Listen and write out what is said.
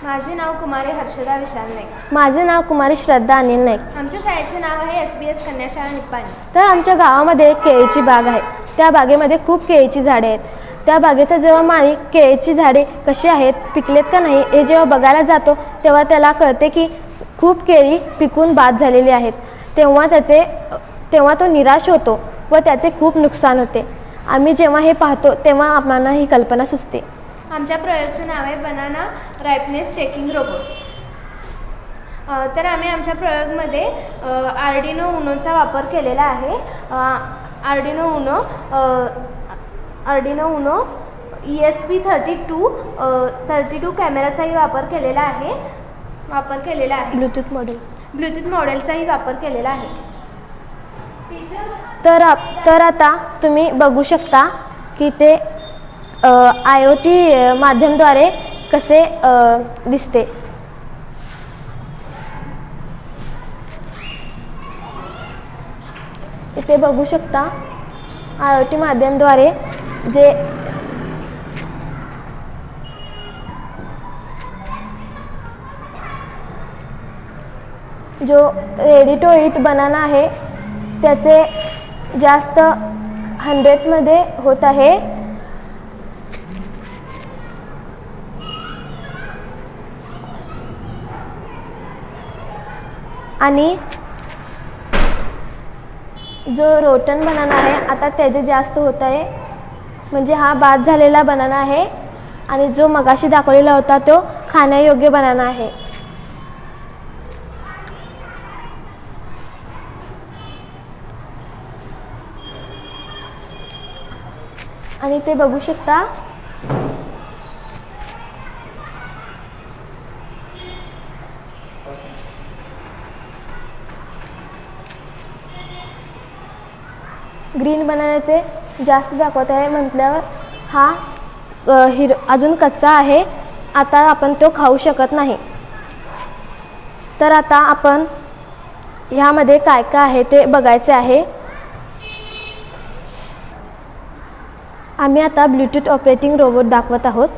माझे नाव कुमारी हर्षदा विशाल नाईक. माझे नाव कुमारी श्रद्धा अनिल नाईक. आमच्या शाळेचे नाव आहे SBS कन्याशाळा निप्पाणी. तर आमच्या गावामध्ये एक केळीची बाग आहे. त्या बागेमध्ये खूप केळीची झाडे आहेत. त्या बागेचा जेव्हा माळी केळीची झाडे कशी आहेत, पिकलेत का नाही हे जेव्हा बघायला जातो तेव्हा त्याला कळते की खूप केळी पिकून बाद झालेली आहेत. तेव्हा तो निराश होतो व त्याचे खूप नुकसान होते. आम्ही जेव्हा हे पाहतो तेव्हा आम्हाला ही कल्पना सुचते. आमच्या प्रयोगाचं नाव आहे बनाना रायपनेस चेकिंग रोबोट. तर आम्ही आमच्या प्रयोगामध्ये आर्डिनो उनोचा वापर केलेला आहे. आर्डिनो उनो ESP32 कॅमेराचाही वापर केलेला आहे. ब्लूटूथ मॉडेलचाही वापर केलेला आहे. तर आता तुम्ही बघू शकता की ते IoT माध्यमाद्वारे कसे दिसते. इथे बघू शकता IoT माध्यमाद्वारे जो रेडी टू ईट बनाना आहे त्याचे जास्त 100मध्ये होत आहे. आणि जो रोटन बनाना आहे आता त्याचे जास्त होत आहे, म्हणजे हा बाद झालेला बनाना आहे. आणि जो मगाशी दाखवलेला होता तो खाण्यायोग्य बनाना आहे. आणि ते बघू शकता ग्रीन बनानाचे जास्त दाखवत आहे म्हटल्यावर हा अजून कच्चा आहे. आता आपण तो खाऊ शकत नाही. तर आता आपण ह्यामध्ये काय काय आहे ते बघायचे आहे. आम्ही आता ब्लूटूथ ऑपरेटिंग रोबोट दाखवत आहोत.